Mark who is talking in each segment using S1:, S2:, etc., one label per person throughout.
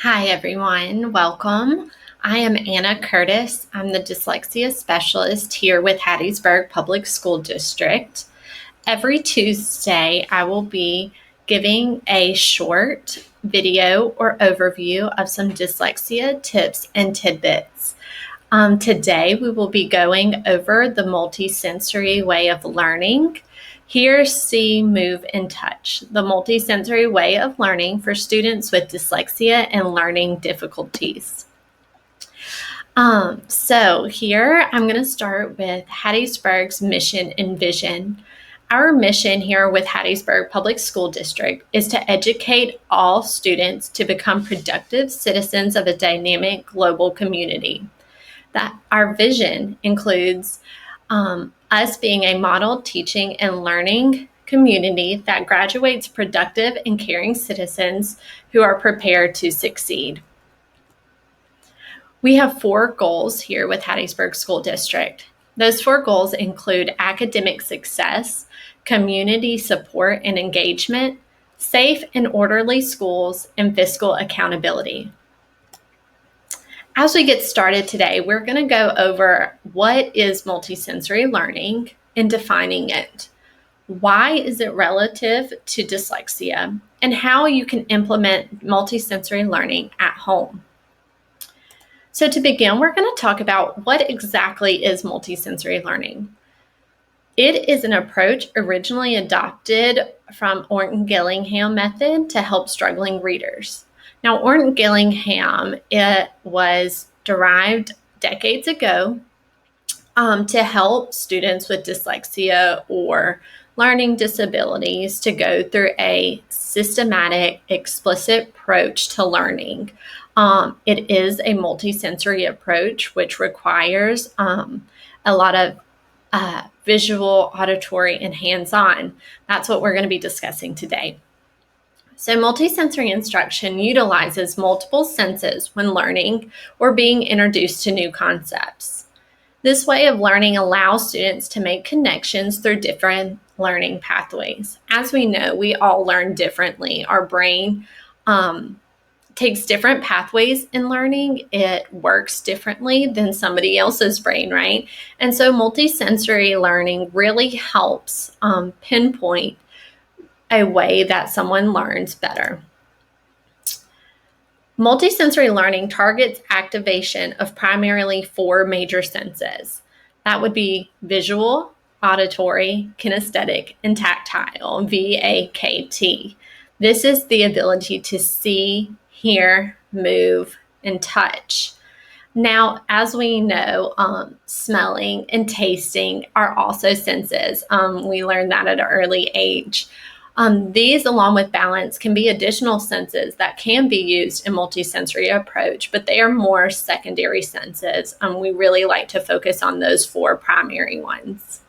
S1: Hi, everyone. Welcome. I am Anna Curtis. I'm the dyslexia specialist here with Hattiesburg Public School District. Every Tuesday, I will be giving a short video or overview of some dyslexia tips and tidbits. Today, we will be going over the multisensory way of learning. Hear, see, move, and touch. The multisensory way of learning for students with dyslexia and learning difficulties. So here I'm going to start with Hattiesburg's mission and vision. Our mission here with Hattiesburg Public School District is to educate all students to become productive citizens of a dynamic global community. That our vision includes us being a model teaching and learning community that graduates productive and caring citizens who are prepared to succeed. We have 4 goals here with Hattiesburg School District. Those 4 goals include academic success, community support and engagement, safe and orderly schools, and fiscal accountability. As we get started today, we're going to go over what is multisensory learning and defining it. Why is it relative to dyslexia, and how you can implement multisensory learning at home. So to begin, we're going to talk about what exactly is multisensory learning. It is an approach originally adopted from Orton-Gillingham method to help struggling readers. Now, Orton-Gillingham, it was derived decades ago to help students with dyslexia or learning disabilities to go through a systematic, explicit approach to learning. It is a multisensory approach, which requires a lot of visual, auditory, and hands-on. That's what we're going to be discussing today. So multisensory instruction utilizes multiple senses when learning or being introduced to new concepts. This way of learning allows students to make connections through different learning pathways. As we know, we all learn differently. Our brain takes different pathways in learning. It works differently than somebody else's brain, right? And so multisensory learning really helps pinpoint a way that someone learns better. Multisensory learning targets activation of primarily 4 major senses. That would be visual, auditory, kinesthetic, and tactile, VAKT. This is the ability to see, hear, move, and touch. Now, as we know, smelling and tasting are also senses. We learned that at an early age. These, along with balance, can be additional senses that can be used in multisensory approach, but they are more secondary senses. We really like to focus on those 4 primary ones.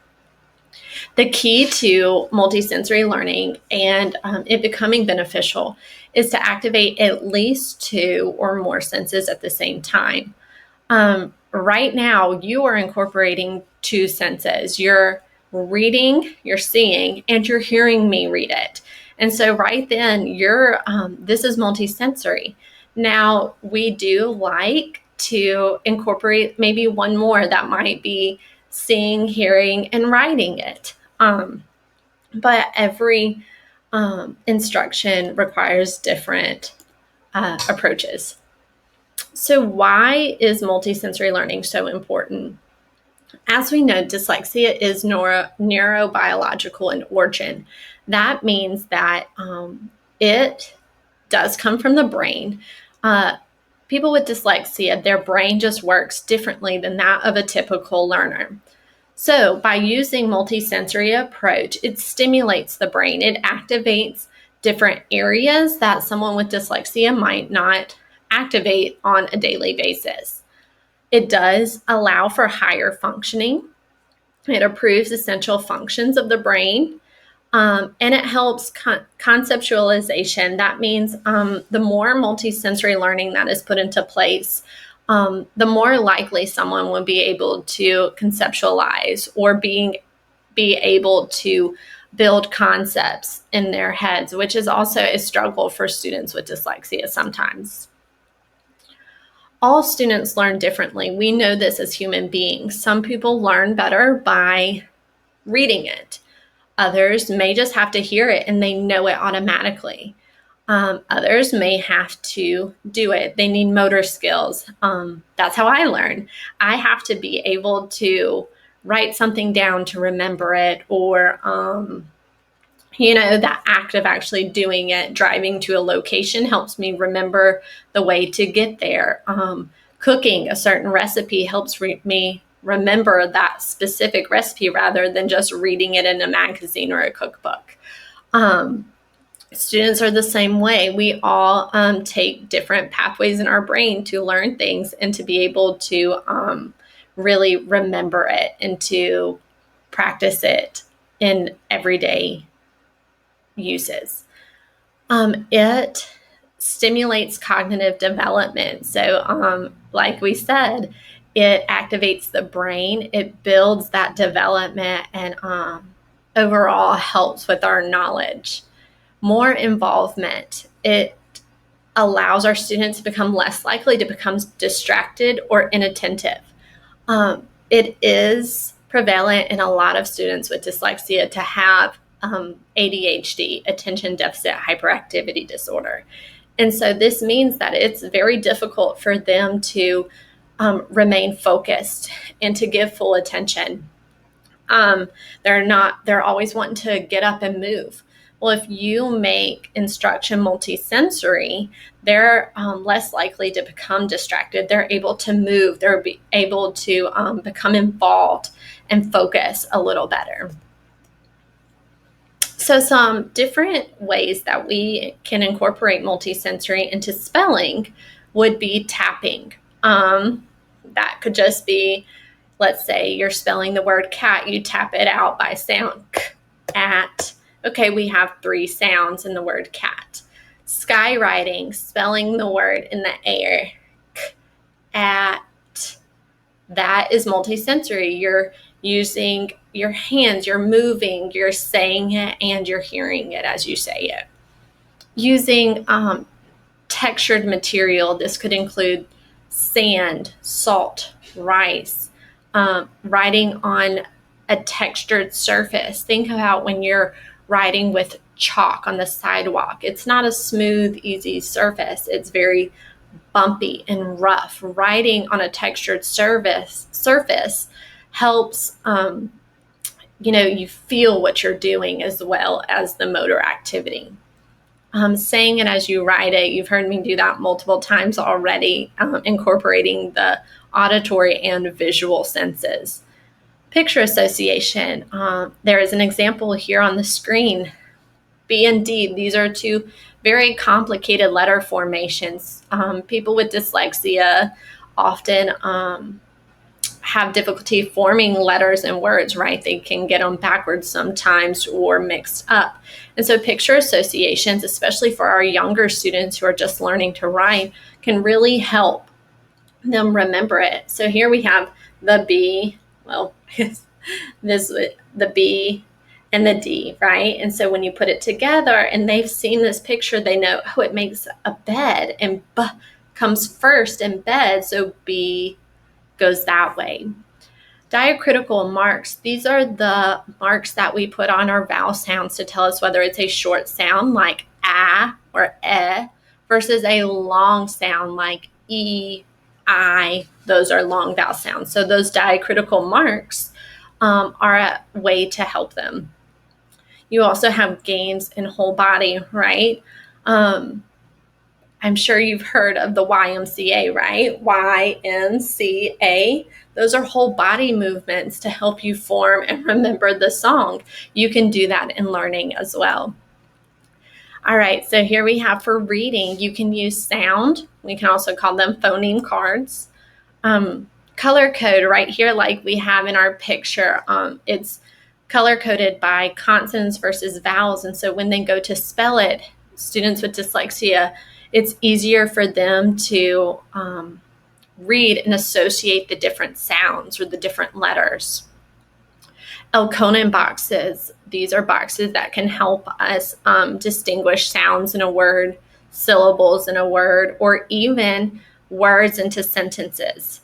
S1: The key to multisensory learning and it becoming beneficial is to activate at least 2 or more senses at the same time. Right now, you are incorporating 2 senses. You're reading, you're seeing, and you're hearing me read it. And so right then, this is multisensory. Now, we do like to incorporate maybe 1 more that might be seeing, hearing, and writing it. But every instruction requires different approaches. So why is multisensory learning so important? As we know, dyslexia is neurobiological in origin. That means that it does come from the brain. People with dyslexia, their brain just works differently than that of a typical learner. So by using multisensory approach, it stimulates the brain. It activates different areas that someone with dyslexia might not activate on a daily basis. It does allow for higher functioning. It improves essential functions of the brain, and it helps conceptualization. That means the more multisensory learning that is put into place, the more likely someone will be able to conceptualize or be able to build concepts in their heads, which is also a struggle for students with dyslexia sometimes. All students learn differently. We know this as human beings. Some people learn better by reading it. Others may just have to hear it and they know it automatically. Others may have to do it. They need motor skills. That's how I learn. I have to be able to write something down to remember it, or that act of actually doing it. Driving to a location helps me remember the way to get there. Cooking a certain recipe helps me remember that specific recipe rather than just reading it in a magazine or a cookbook. Students are the same way. We all take different pathways in our brain to learn things and to be able to really remember it and to practice it in everyday uses. It stimulates cognitive development. So, like we said, it activates the brain, it builds that development, and overall helps with our knowledge. More involvement. It allows our students to become less likely to become distracted or inattentive. It is prevalent in a lot of students with dyslexia to have ADHD, attention deficit hyperactivity disorder. And so this means that it's very difficult for them to remain focused and to give full attention. They're always wanting to get up and move. Well, if you make instruction multisensory, they're less likely to become distracted. They're able to move. They're able to become involved and focus a little better. So some different ways that we can incorporate multisensory into spelling would be tapping. That could just be, let's say you're spelling the word cat, you tap it out by sound. K, at. Okay, we have 3 sounds in the word cat. Skywriting, spelling the word in the air. K, at. That is multisensory. You're using your hands, you're moving, you're saying it, and you're hearing it as you say it. Using textured material, this could include sand, salt, rice, writing on a textured surface. Think about when you're writing with chalk on the sidewalk. It's not a smooth, easy surface. It's very bumpy and rough. Writing on a textured surface helps you feel what you're doing as well as the motor activity. Saying it as you write it, you've heard me do that multiple times already, incorporating the auditory and visual senses. Picture association. There is an example here on the screen. B and D, these are 2 very complicated letter formations. People with dyslexia often have difficulty forming letters and words, right? They can get them backwards sometimes or mixed up. And so picture associations, especially for our younger students who are just learning to write, can really help them remember it. So here we have the B, the B and the D, right? And so when you put it together and they've seen this picture, they know, oh, it makes a bed, and B comes first in bed, so B goes that way. Diacritical marks. These are the marks that we put on our vowel sounds to tell us whether it's a short sound like a or e versus a long sound like e, I. Those are long vowel sounds. So those diacritical marks are a way to help them. You also have games in whole body, right? I'm sure you've heard of the YMCA, right? YMCA. Those are whole body movements to help you form and remember the song. You can do that in learning as well. All right, so here we have for reading, you can use sound. We can also call them phoneme cards. Color code right here, like we have in our picture, it's color coded by consonants versus vowels. And so when they go to spell it, students with dyslexia, it's easier for them to read and associate the different sounds or the different letters. Elkonin boxes. These are boxes that can help us distinguish sounds in a word, syllables in a word, or even words into sentences.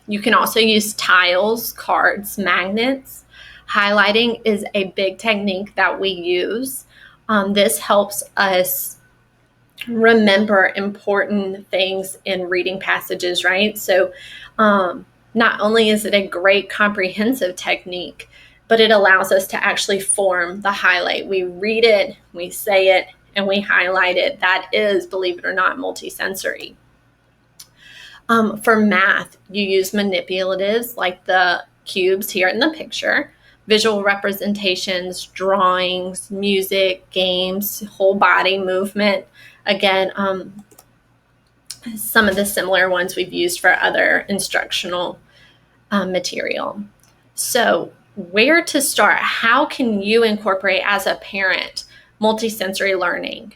S1: You can also use tiles, cards, magnets. Highlighting is a big technique that we use. This helps us remember important things in reading passages, right? So not only is it a great comprehensive technique, but it allows us to actually form the highlight. We read it, we say it, and we highlight it. That is, believe it or not, multisensory. For math, you use manipulatives like the cubes here in the picture, visual representations, drawings, music, games, whole body movement. Again, some of the similar ones we've used for other instructional material. So where to start? How can you incorporate as a parent multisensory learning?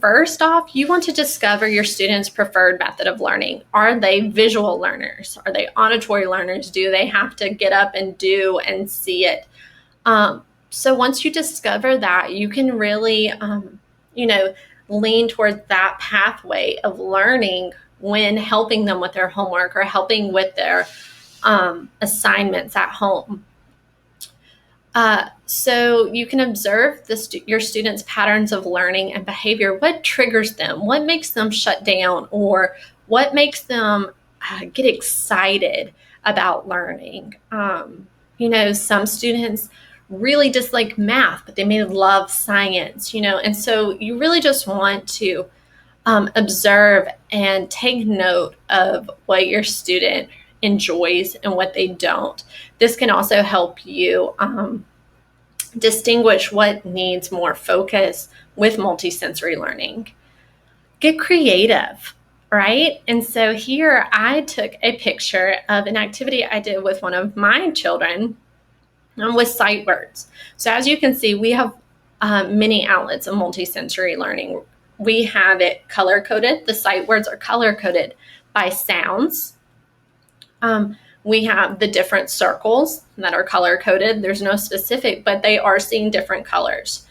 S1: First off, you want to discover your students' preferred method of learning. Are they visual learners? Are they auditory learners? Do they have to get up and do and see it? So once you discover that, you can really, lean towards that pathway of learning when helping them with their homework or helping with their assignments at home. So you can observe your students' patterns of learning and behavior. What triggers them? What makes them shut down? Or what makes them get excited about learning? Some students really dislike math, but they may love science, and so you really just want to observe and take note of what your student enjoys and what they don't. This can also help you distinguish what needs more focus with multisensory learning. Get creative, right? And so here I took a picture of an activity I did with one of my children with sight words. So as you can see, we have many outlets of multisensory learning. We have it color-coded. The sight words are color-coded by sounds. We have the different circles that are color-coded. There's no specific, but they are seeing different colors.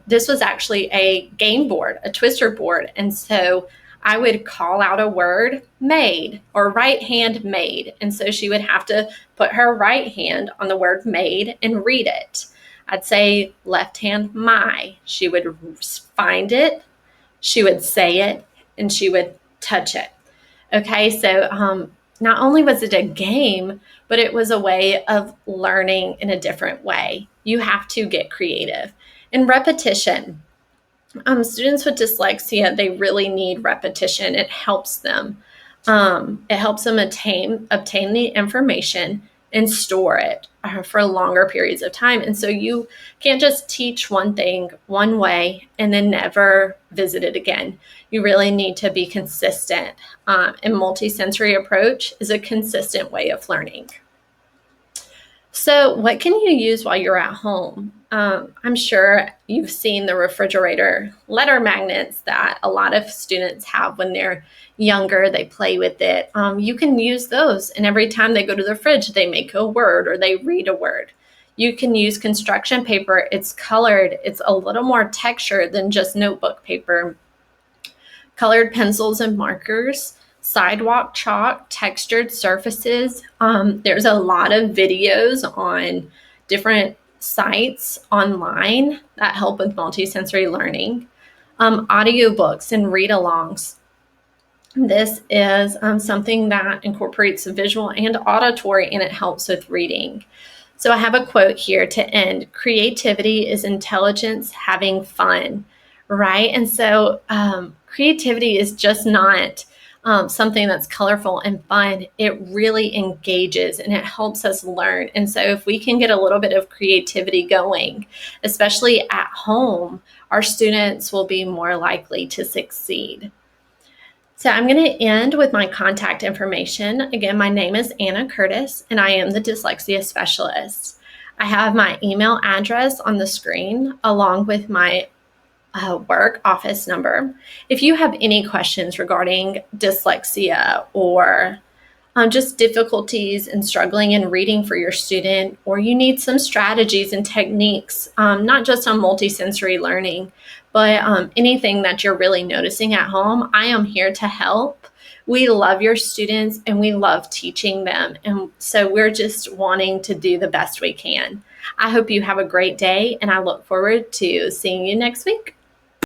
S1: This was actually a game board, a twister board. And so I would call out a word, made, or right hand made. And so she would have to put her right hand on the word made and read it. I'd say left hand, my. She would find it, she would say it, and she would touch it. Okay, so not only was it a game, but it was a way of learning in a different way. You have to get creative. And repetition. Students with dyslexia, they really need repetition. It helps them. It helps them obtain the information and store it for longer periods of time. And so you can't just teach one thing one way and then never visit it again. You really need to be consistent. And multisensory approach is a consistent way of learning. So what can you use while you're at home? I'm sure you've seen the refrigerator letter magnets that a lot of students have when they're younger. They play with it. You can use those, and every time they go to the fridge, they make a word or they read a word. You can use construction paper. It's colored. It's a little more texture than just notebook paper. Colored pencils and markers. Sidewalk chalk, textured surfaces. There's a lot of videos on different sites online that help with multisensory learning. Audiobooks and read-alongs. This is something that incorporates visual and auditory, and it helps with reading. So I have a quote here to end. Creativity is intelligence having fun, right? And so creativity is just not something that's colorful and fun. It really engages and it helps us learn. And so if we can get a little bit of creativity going, especially at home, our students will be more likely to succeed. So I'm going to end with my contact information. Again, my name is Anna Curtis, and I am the dyslexia specialist. I have my email address on the screen along with my work office number. If you have any questions regarding dyslexia or just difficulties in struggling in reading for your student, or you need some strategies and techniques, not just on multisensory learning, But anything that you're really noticing at home, I am here to help. We love your students and we love teaching them. And so we're just wanting to do the best we can. I hope you have a great day, and I look forward to seeing you next week.